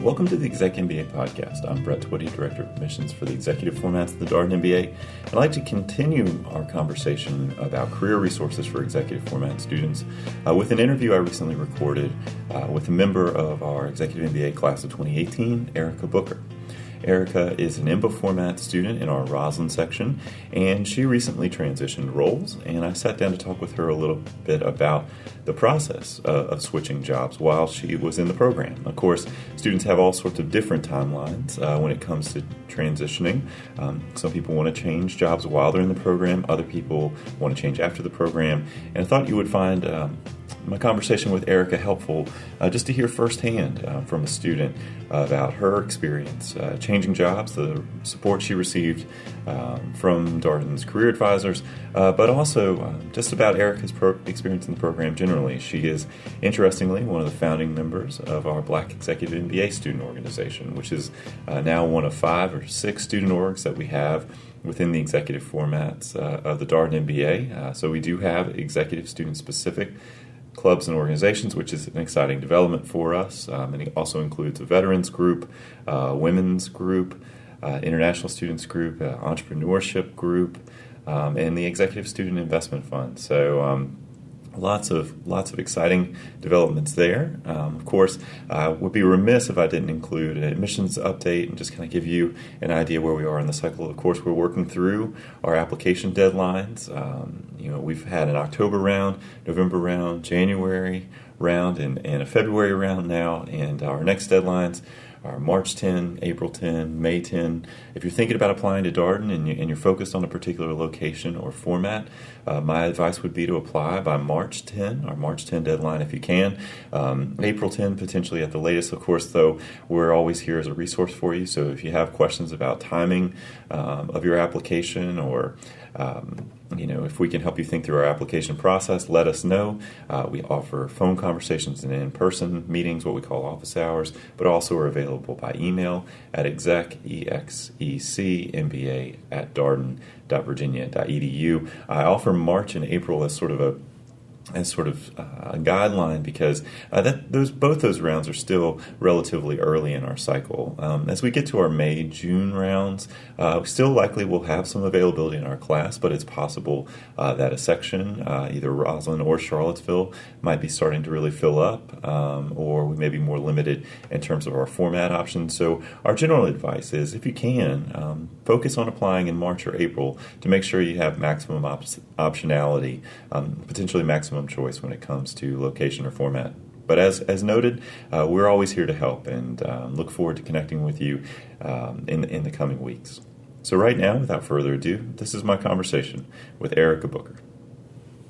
Welcome to the ExecMBA podcast. I'm Brett Twitty, Director of Admissions for the Executive Formats of the Darden MBA. I'd like to continue our conversation about career resources for Executive Format students with an interview I recently recorded with a member of our Executive MBA class of 2018, Arica Booker. Arica is an EMBA format student in our Rosslyn section, and she recently transitioned roles, and I sat down to talk with her a little bit about the process of switching jobs while she was in the program. Of course, students have all sorts of different timelines when it comes to transitioning. Some people want to change jobs while they're in the program, other people want to change after the program, and I thought you would find my conversation with Arica helpful just to hear firsthand from a student about her experience changing jobs, the support she received from Darden's career advisors, but also just about Arica's experience in the program generally. She is, interestingly, one of the founding members of our Black Executive MBA student organization, which is now one of 5 or 6 student orgs that we have within the executive formats of the Darden MBA. So we do have executive student-specific clubs and organizations, which is an exciting development for us. And it also includes a veterans group, women's group, international students group, entrepreneurship group, and the Executive Student Investment Fund. So lots of exciting developments there. Of course, I would be remiss if I didn't include an admissions update and just kind of give you an idea where we are in the cycle. Of course, we're working through our application deadlines. We've had an October round, November round, January round, and a February round now, and our next deadlines are March 10, April 10, May 10. If you're thinking about applying to Darden and you're focused on a particular location or format, my advice would be to apply by March 10, our March 10 deadline if you can. April 10 potentially at the latest. Of course, though, we're always here as a resource for you. So if you have questions about timing of your application or if we can help you think through our application process, let us know. We offer phone conversations and in-person meetings, what we call office hours, but also are available by email at execmba@darden.virginia.edu. I offer March and April as sort of a guideline because both those rounds are still relatively early in our cycle. As we get to our May, June rounds, we still likely will have some availability in our class, but it's possible that a section, either Rosslyn or Charlottesville, might be starting to really fill up, or we may be more limited in terms of our format options. So our general advice is, if you can, focus on applying in March or April to make sure you have maximum optionality, potentially maximum choice when it comes to location or format. But as noted, we're always here to help and look forward to connecting with you in the coming weeks. So right now, without further ado, this is my conversation with Arica Booker.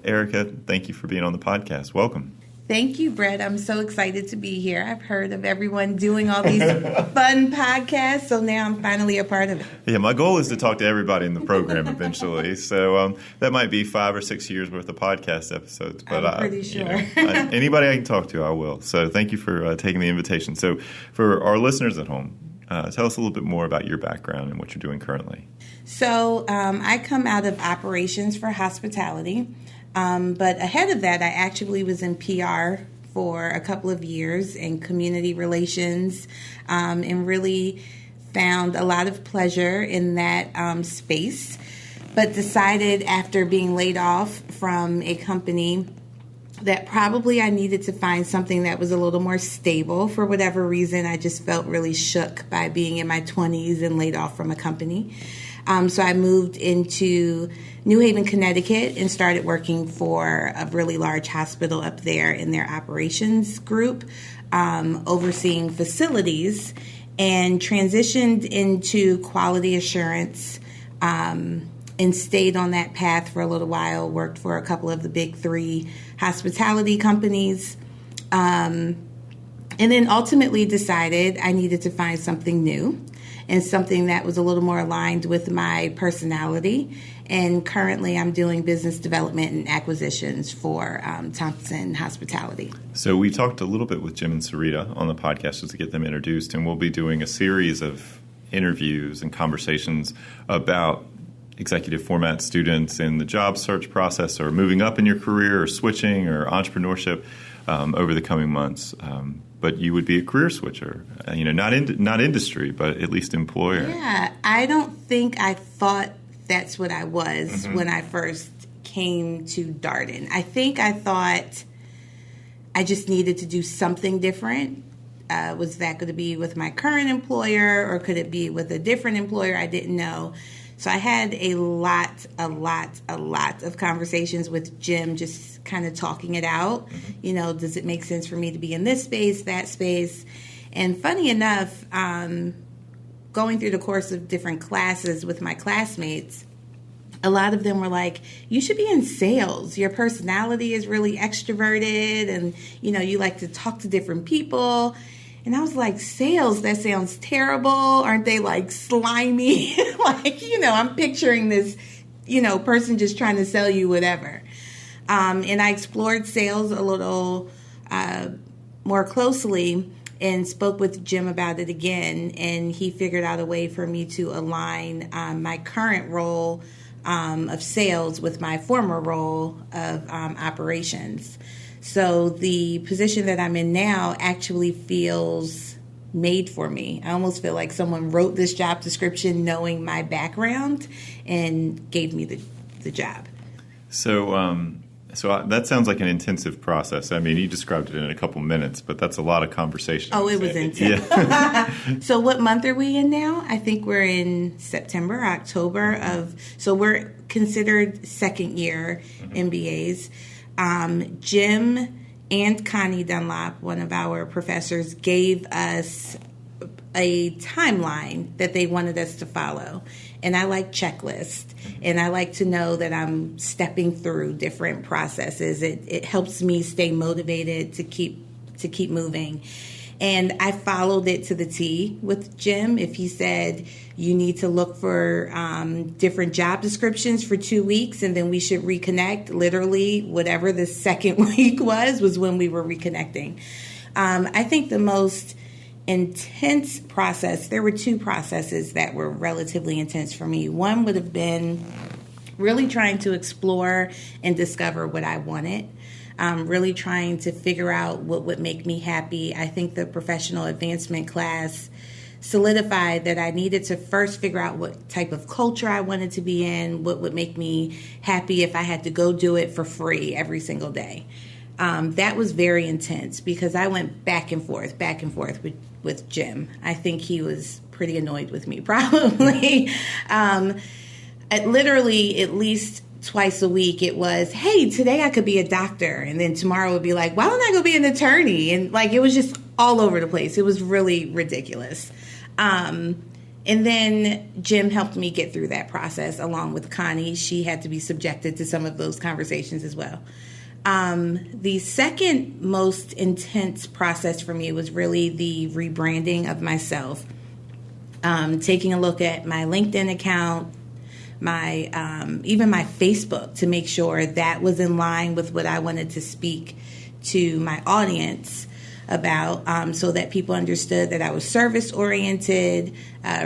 Arica, thank you for being on the podcast. Welcome. Thank you, Brett. I'm so excited to be here. I've heard of everyone doing all these fun podcasts, so now I'm finally a part of it. Yeah, my goal is to talk to everybody in the program eventually. So that might be 5 or 6 years worth of podcast episodes. But I'm pretty sure. Anybody I can talk to, I will. So thank you for taking the invitation. So for our listeners at home, tell us a little bit more about your background and what you're doing currently. So I come out of operations for hospitality. But ahead of that, I actually was in PR for a couple of years in community relations, and really found a lot of pleasure in that space, but decided after being laid off from a company that probably I needed to find something that was a little more stable. For whatever reason, I just felt really shook by being in my 20s and laid off from a company. So I moved into New Haven, Connecticut, and started working for a really large hospital up there in their operations group, overseeing facilities, and transitioned into quality assurance, and stayed on that path for a little while, worked for a couple of the big 3 hospitality companies, and then ultimately decided I needed to find something new and something that was a little more aligned with my personality. And currently I'm doing business development and acquisitions for Thompson Hospitality. So we talked a little bit with Jim and Sarita on the podcast just to get them introduced, and we'll be doing a series of interviews and conversations about executive format students in the job search process or moving up in your career or switching or entrepreneurship. over the coming months. But you would be a career switcher, not industry, but at least employer. Yeah, I don't think I thought that's what I was when I first came to Darden. I think I thought I just needed to do something different. Was that going to be with my current employer, or could it be with a different employer? I didn't know. So I had a lot of conversations with Jim, just kind of talking it out. Does it make sense for me to be in this space, that space? And funny enough, going through the course of different classes with my classmates, a lot of them were like, you should be in sales. Your personality is really extroverted and, you like to talk to different people. And I was like, sales, that sounds terrible. Aren't they like slimy? I'm picturing this, person just trying to sell you whatever. And I explored sales a little more closely and spoke with Jim about it again. And he figured out a way for me to align my current role of sales with my former role of operations. So the position that I'm in now actually feels made for me. I almost feel like someone wrote this job description knowing my background and gave me the job. So that sounds like an intensive process. I mean, you described it in a couple minutes, but that's a lot of conversation. Oh, it was intense. Yeah. So what month are we in now? I think we're in September, October so we're considered second year MBAs. Jim and Connie Dunlop, one of our professors, gave us a timeline that they wanted us to follow. And I like checklists, and I like to know that I'm stepping through different processes. It helps me stay motivated to keep moving. And I followed it to the T with Jim. If he said you need to look for different job descriptions for 2 weeks and then we should reconnect, literally whatever the second week was when we were reconnecting. I think the most intense process, there were two processes that were relatively intense for me. One would have been really trying to explore and discover what I wanted. Really trying to figure out what would make me happy. I think the professional advancement class solidified that I needed to first figure out what type of culture I wanted to be in, what would make me happy if I had to go do it for free every single day. That was very intense because I went back and forth with Jim. I think he was pretty annoyed with me, probably. Literally, at least twice a week, it was, hey, today I could be a doctor. And then tomorrow would be like, why don't I go be an attorney? And it was just all over the place. It was really ridiculous. And then Jim helped me get through that process along with Connie. She had to be subjected to some of those conversations as well. The second most intense process for me was really the rebranding of myself. Taking a look at my LinkedIn account, even my Facebook, to make sure that was in line with what I wanted to speak to my audience about, so that people understood that I was service-oriented,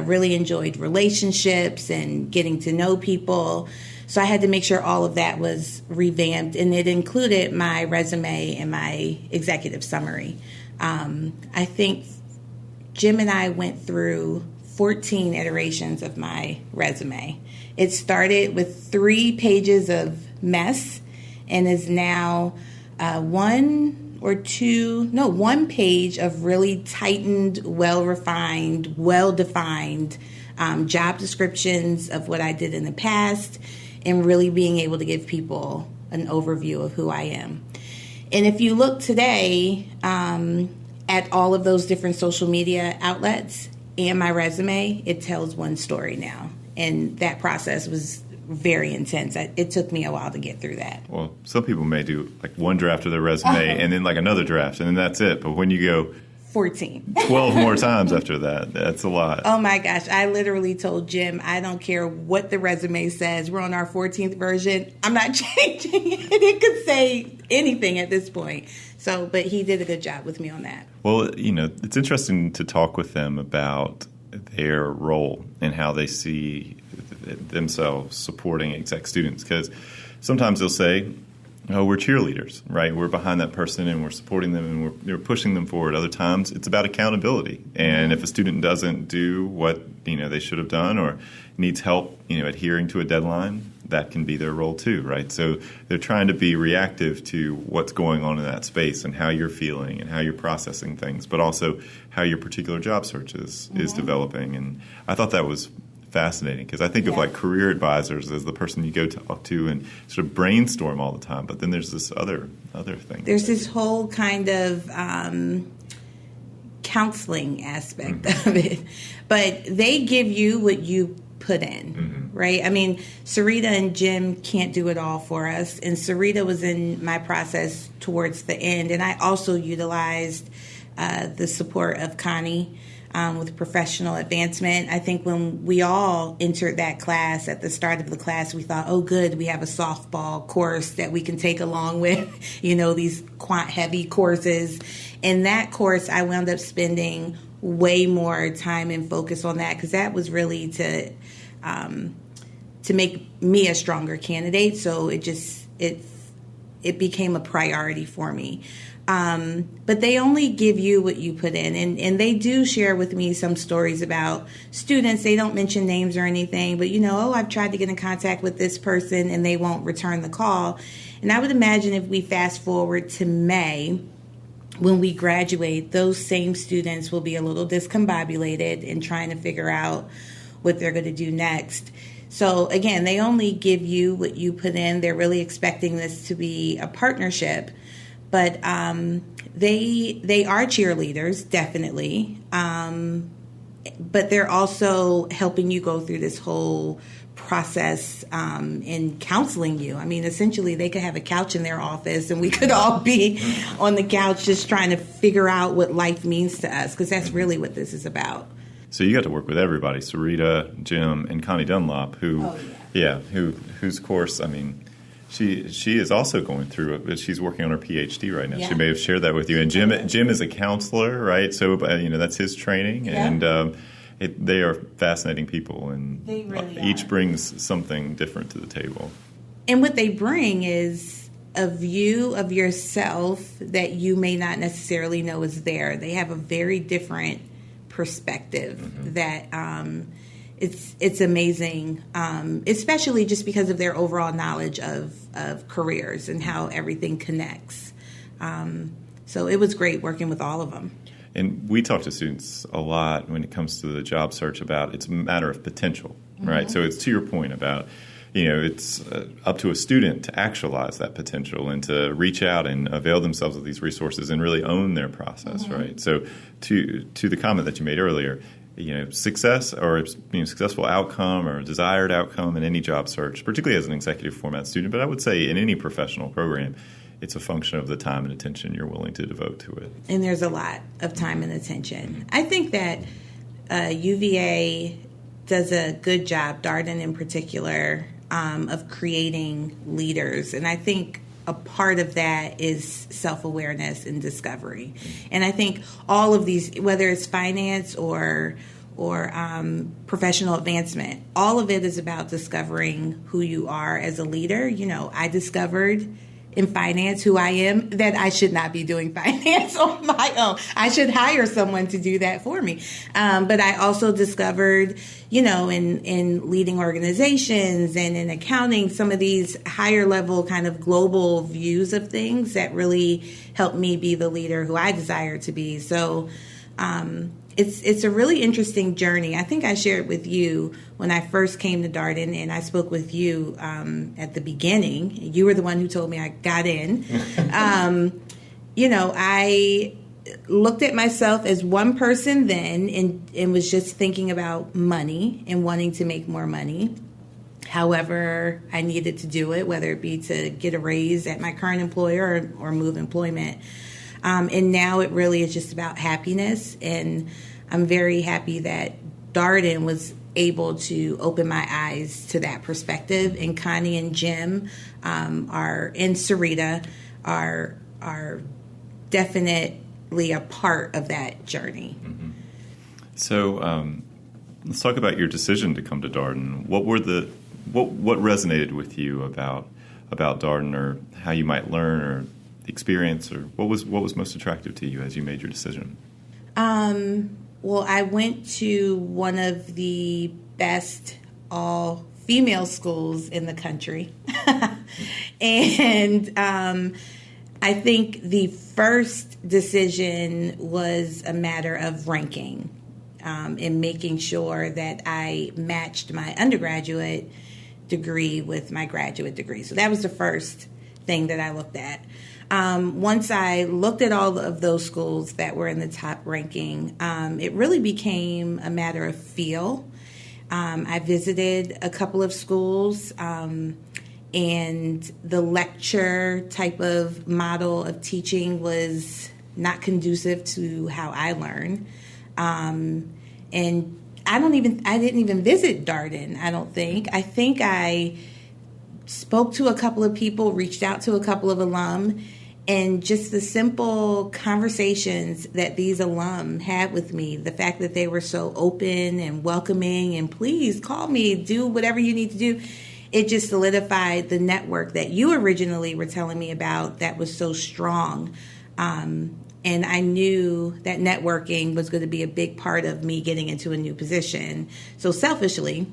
really enjoyed relationships and getting to know people. So I had to make sure all of that was revamped, and it included my resume and my executive summary. I think Jim and I went through 14 iterations of my resume. It started with 3 pages of mess and is now one page of really tightened, well-refined, well-defined job descriptions of what I did in the past, and really being able to give people an overview of who I am. And if you look today at all of those different social media outlets and my resume, it tells one story now. And that process was very intense. It took me a while to get through that. Well, some people may do one draft of their resume and then another draft, and then that's it. But when you go 14. 12 more times after that, that's a lot. Oh my gosh. I literally told Jim, I don't care what the resume says. We're on our 14th version. I'm not changing it. It could say anything at this point. But he did a good job with me on that. Well, it's interesting to talk with them about their role and how they see themselves supporting exec students, because sometimes they'll say, we're cheerleaders, right? We're behind that person and we're supporting them and we're pushing them forward. Other times it's about accountability. And if a student doesn't do what they should have done or needs help adhering to a deadline, that can be their role too, right? So they're trying to be reactive to what's going on in that space and how you're feeling and how you're processing things, but also how your particular job search is developing. And I thought that was fascinating because I think of like career advisors as the person you go talk to and sort of brainstorm all the time. But then there's this other thing. There's this whole kind of counseling aspect of it. But they give you what you put in, right? I mean, Sarita and Jim can't do it all for us. And Sarita was in my process towards the end. And I also utilized the support of Connie with professional advancement. I think when we all entered that class, at the start of the class, we thought, oh, good, we have a softball course that we can take along with, these quant-heavy courses. In that course, I wound up spending way more time and focus on that because that was really to make me a stronger candidate. So it became a priority for me. But they only give you what you put in. And they do share with me some stories about students. They don't mention names or anything, but, I've tried to get in contact with this person and they won't return the call. And I would imagine if we fast forward to May, when we graduate, those same students will be a little discombobulated and trying to figure out what they're going to do next. So, again, they only give you what you put in. They're really expecting this to be a partnership. But they are cheerleaders, definitely. But they're also helping you go through this whole process in counseling you. I mean, essentially, they could have a couch in their office and we could all be on the couch just trying to figure out what life means to us, because that's really what this is about. So you got to work with everybody, Sarita, Jim, and Connie Dunlop, whose course, I mean, she is also going through it, but she's working on her PhD right now. Yeah. She may have shared that with you. And Jim is a counselor, right? So that's his training, and they are fascinating people, and they really each brings something different to the table. And what they bring is a view of yourself that you may not necessarily know is there. They have a very different perspective that it's amazing, especially just because of their overall knowledge of careers and how everything connects. So it was great working with all of them. And we talk to students a lot when it comes to the job search about it's a matter of potential, right? So it's to your point about, it's up to a student to actualize that potential and to reach out and avail themselves of these resources and really own their process, right? So to the comment that you made earlier, success or successful outcome or desired outcome in any job search, particularly as an executive format student, but I would say in any professional program, it's a function of the time and attention you're willing to devote to it. And there's a lot of time and attention. I think that UVA does a good job, Darden in particular, of creating leaders. And I think a part of that is self-awareness and discovery. And I think all of these, whether it's finance or professional advancement, all of it is about discovering who you are as a leader. I discovered in finance who I am, that I should not be doing finance on my own. I should hire someone to do that for me. But I also discovered, in leading organizations and in accounting, some of these higher level kind of global views of things that really helped me be the leader who I desire to be. So it's a really interesting journey. I think I shared with you when I first came to Darden, and I spoke with you at the beginning. You were the one who told me I got in. I looked at myself as one person then and was just thinking about money and wanting to make more money. However, I needed to do it, whether it be to get a raise at my current employer or move employment. And now it really is just about happiness. And I'm very happy that Darden was able to open my eyes to that perspective. And Connie and Jim and Sarita are definitely a part of that journey. So let's talk about your decision to come to Darden. What resonated with you about about Darden, or how you might learn, or the experience, or what was most attractive to you as you made your decision? Well, I went to one of the best all-female schools in the country. And I think the first decision was a matter of ranking and making sure that I matched my undergraduate degree with my graduate degree. So that was the first thing that I looked at. Once I looked at all of those schools that were in the top ranking, it really became a matter of feel. I visited a couple of schools, and the lecture type of model of teaching was not conducive to how I learn. And I didn't even visit Darden, I don't think. I think I spoke to a couple of people, reached out to a couple of alum, and just the simple conversations that these alum had with me, the fact that they were so open and welcoming and please call me, do whatever you need to do, it just solidified the network that you originally were telling me about that was so strong. And I knew that networking was going to be a big part of me getting into a new position. So selfishly,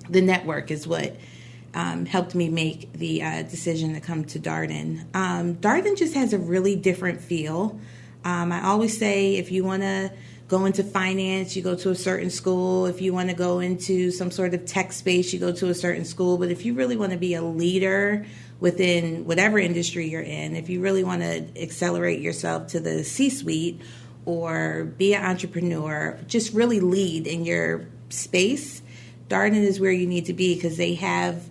the network is what helped me make the decision to come to Darden. Darden just has a really different feel. I always say if you want to go into finance, you go to a certain school. If you want to go into some sort of tech space, you go to a certain school. But if you really want to be a leader within whatever industry you're in, if you really want to accelerate yourself to the C-suite or be an entrepreneur, just really lead in your space, Darden is where you need to be because they have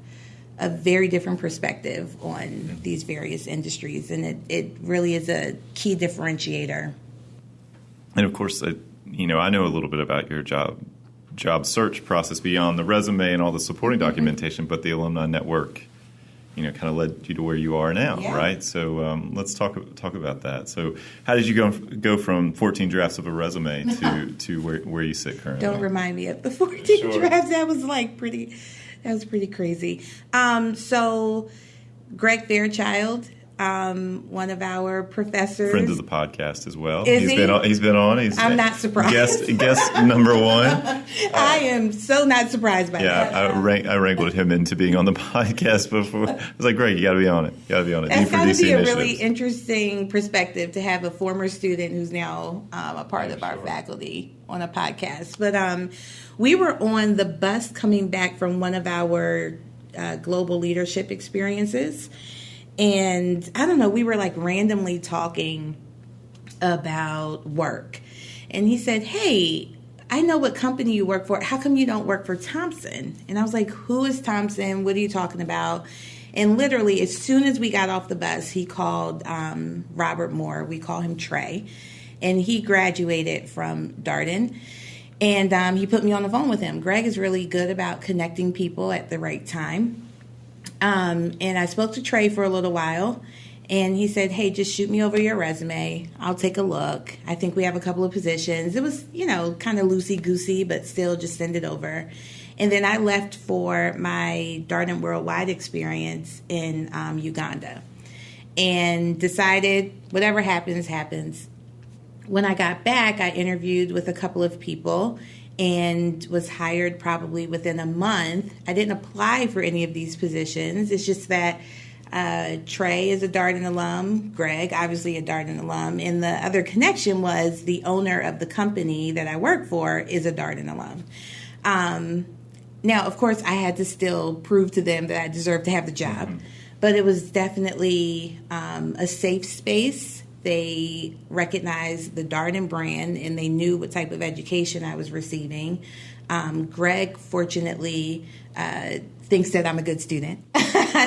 a very different perspective on these various industries, and it really is a key differentiator. And of course, I know a little bit about your job search process beyond the resume and all the supporting documentation, but the alumni network, kind of led you to where you are now, right? So let's talk about that. So how did you go from 14 drafts of a resume to where you sit currently? Don't remind me of the 14 drafts. That was pretty crazy. So Greg Fairchild, one of our professors, friend of the podcast as well. He's been on. I'm not surprised. Guest number one. I am so not surprised by that. I wrangled him into being on the podcast before. I was like, Greg, you got to be on it. That's got to be a really interesting perspective to have a former student who's now a part of our faculty on a podcast. But we were on the bus coming back from one of our global leadership experiences. And I don't know, we were like randomly talking about work. And he said, hey, I know what company you work for. How come you don't work for Thomson? And I was like, who is Thomson? What are you talking about? And literally, as soon as we got off the bus, he called Robert Moore. We call him Trey. And he graduated from Darden. And he put me on the phone with him. Greg is really good about connecting people at the right time. And I spoke to Trey for a little while, and he said, hey, just shoot me over your resume. I'll take a look. I think we have a couple of positions. It was, kind of loosey-goosey, but still just send it over. And then I left for my Darden Worldwide experience in Uganda and decided whatever happens, happens. When I got back, I interviewed with a couple of people and was hired probably within a month. I didn't apply for any of these positions. It's just that Trey is a Darden alum, Greg, obviously a Darden alum, and the other connection was the owner of the company that I work for is a Darden alum. Now, of course, I had to still prove to them that I deserved to have the job, but it was definitely a safe space. They recognized the Darden brand, and they knew what type of education I was receiving. Greg, fortunately, thinks that I'm a good student.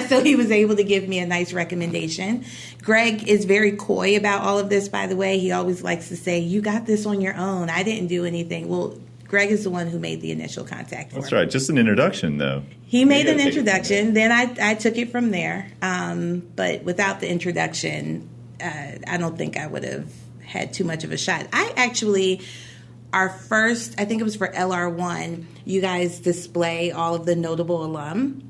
So he was able to give me a nice recommendation. Greg is very coy about all of this, by the way. He always likes to say, you got this on your own. I didn't do anything. Well, Greg is the one who made the initial contact for me. That's right. Just an introduction, though. He made an introduction. Then I took it from there. But without the introduction, I don't think I would have had too much of a shot. Our first, I think it was for LR1, you guys display all of the notable alum.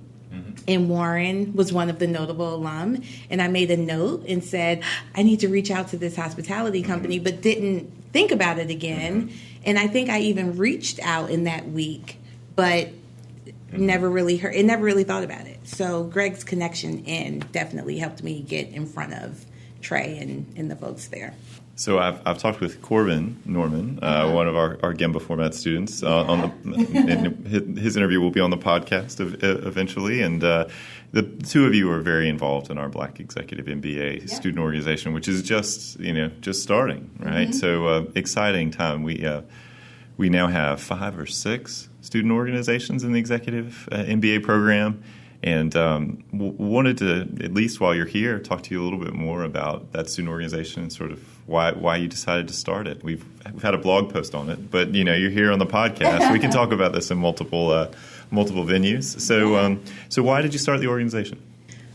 And Warren was one of the notable alum. And I made a note and said, I need to reach out to this hospitality company, but didn't think about it again. And I think I even reached out in that week, but never really thought about it. So Greg's connection definitely helped me get in front of Trey and the folks there. So I've talked with Corbin Norman, one of our EMBA format students. And his interview will be on the podcast eventually. And the two of you are very involved in our Black Executive MBA student organization, which is just starting, right? So exciting time. We now have 5 or 6 student organizations in the Executive MBA program. And wanted to, at least while you're here, talk to you a little bit more about that student organization and sort of why you decided to start it. We've had a blog post on it, but you're here on the podcast. We can talk about this in multiple venues. So why did you start the organization?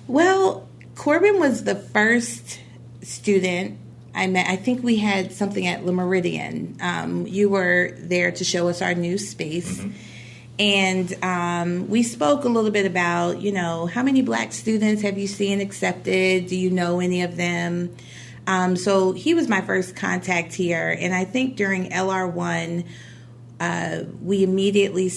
Well, Corbin was the first student I met. I think we had something at Le Meridien. You were there to show us our new space. And we spoke a little bit about, how many Black students have you seen accepted? Do you know any of them? So he was my first contact here. And I think during LR1, we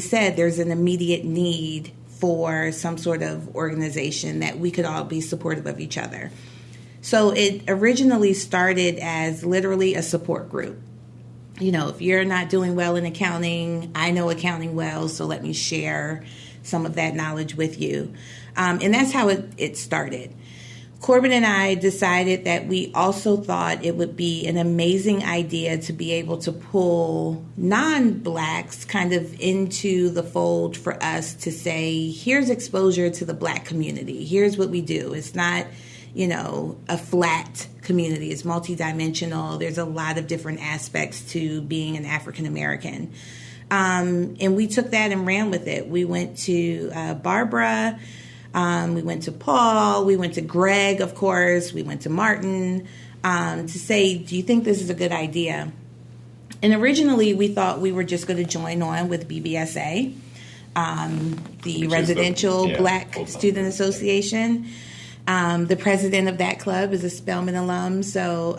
said there's an immediate need for some sort of organization that we could all be supportive of each other. So it originally started as literally a support group. If you're not doing well in accounting, I know accounting well, so let me share some of that knowledge with you. And that's how it started. Corbin and I decided that we also thought it would be an amazing idea to be able to pull non-Blacks kind of into the fold for us to say, here's exposure to the Black community. Here's what we do. It's not a flat community. It's multidimensional. There's a lot of different aspects to being an African American. And we took that and ran with it. We went to Barbara. We went to Paul. We went to Greg, of course. We went to Martin to say, do you think this is a good idea? And originally we thought we were just going to join on with BBSA, the Residential Black Student Association. The president of that club is a Spelman alum. So,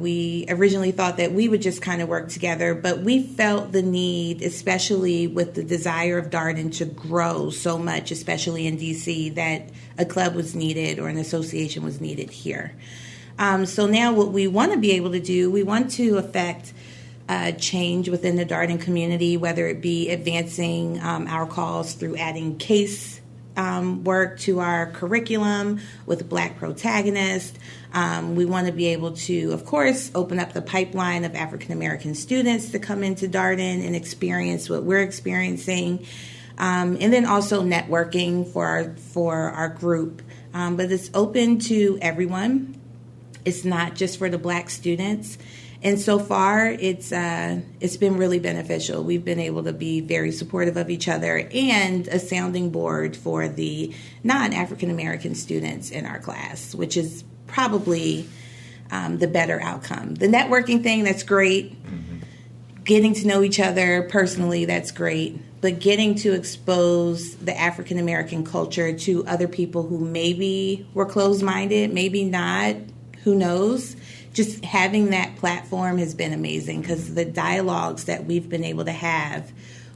we originally thought that we would just kind of work together, but we felt the need, especially with the desire of Darden to grow so much, especially in DC, that a club was needed or an association was needed here. So now what we want to be able to do, we want to affect change within the Darden community, whether it be advancing our cause through adding case work to our curriculum with Black protagonists. We want to be able to, of course, open up the pipeline of African American students to come into Darden and experience what we're experiencing, and then also networking for our group. But it's open to everyone. It's not just for the Black students. And so far, it's been really beneficial. We've been able to be very supportive of each other and a sounding board for the non-African American students in our class, which is probably the better outcome. The networking thing, that's great. Getting to know each other personally, that's great. But getting to expose the African American culture to other people who maybe were closed-minded, maybe not, who knows? Just having that platform has been amazing because the dialogues that we've been able to have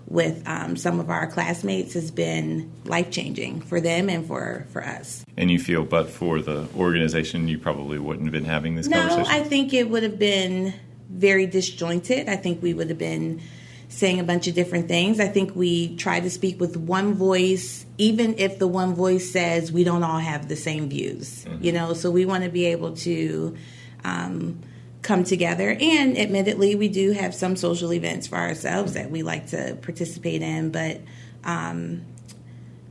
with some of our classmates has been life-changing for them and for us. And you feel, but for the organization, you probably wouldn't have been having this conversation? No, I think it would have been very disjointed. I think we would have been saying a bunch of different things. I think we try to speak with one voice, even if the one voice says we don't all have the same views, so we want to be able to come together. And admittedly, we do have some social events for ourselves that we like to participate in, but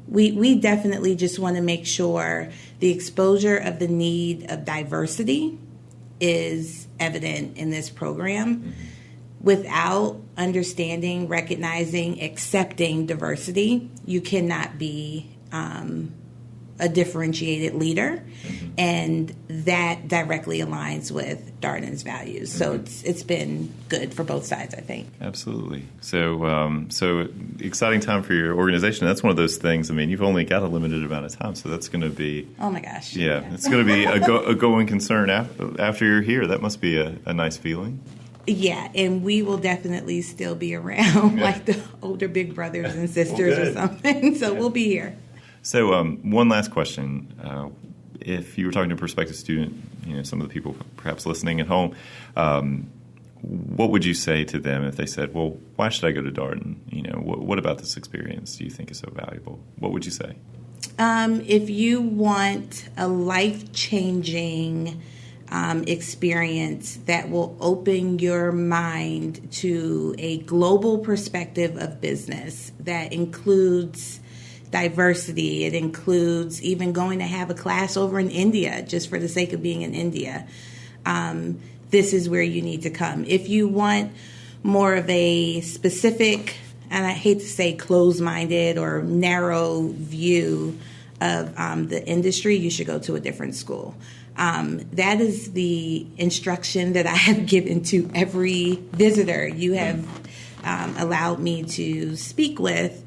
we definitely just want to make sure the exposure of the need of diversity is evident in this program. Without understanding, recognizing, accepting diversity, you cannot be a differentiated leader, and that directly aligns with Darden's values. So it's been good for both sides, I think. Absolutely. So exciting time for your organization. That's one of those things. I mean, you've only got a limited amount of time, so that's going to be oh my gosh, it's going to be a going concern after you're here. That must be a nice feeling. Yeah, and we will definitely still be around like the older big brothers and sisters or something. So we'll be here. So one last question. If you were talking to a prospective student, some of the people perhaps listening at home, what would you say to them if they said, well, why should I go to Darden? What about this experience do you think is so valuable? What would you say? If you want a life-changing experience that will open your mind to a global perspective of business that includes diversity. It includes even going to have a class over in India just for the sake of being in India. This is where you need to come. If you want more of a specific, and I hate to say closed-minded or narrow view of the industry, you should go to a different school. That is the instruction that I have given to every visitor you have allowed me to speak with,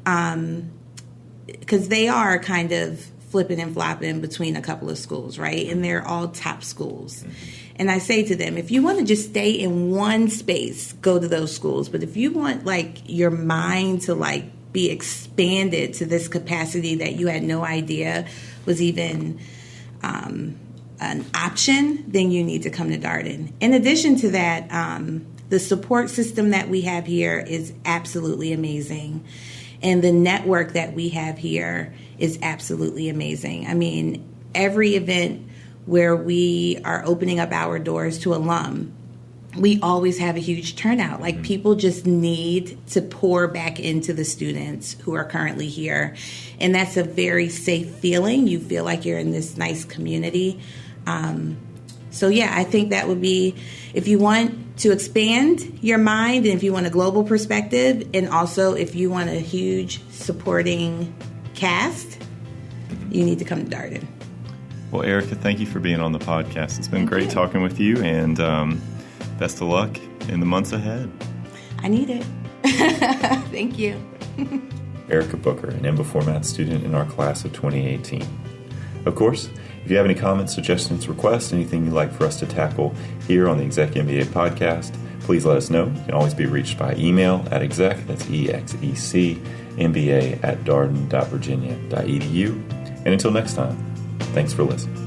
because they are kind of flipping and flopping between a couple of schools, right? And they're all top schools. And I say to them, if you want to just stay in one space, go to those schools. But if you want your mind to be expanded to this capacity that you had no idea was even an option, then you need to come to Darden. In addition to that, the support system that we have here is absolutely amazing. And the network that we have here is absolutely amazing. I mean, every event where we are opening up our doors to alum, we always have a huge turnout. People just need to pour back into the students who are currently here. And that's a very safe feeling. You feel like you're in this nice community. I think that would be, if you want to expand your mind and if you want a global perspective, and also if you want a huge supporting cast, you need to come to Darden. Well, Arica, thank you for being on the podcast. It's been great talking with you, and best of luck in the months ahead. I need it. Thank you. Arica Booker, an EMBA format student in our class of 2018. Of course, if you have any comments, suggestions, requests, anything you'd like for us to tackle here on the ExecMBA podcast, please let us know. You can always be reached by email at exec, that's EXECMBA @darden.virginia.edu. And until next time, thanks for listening.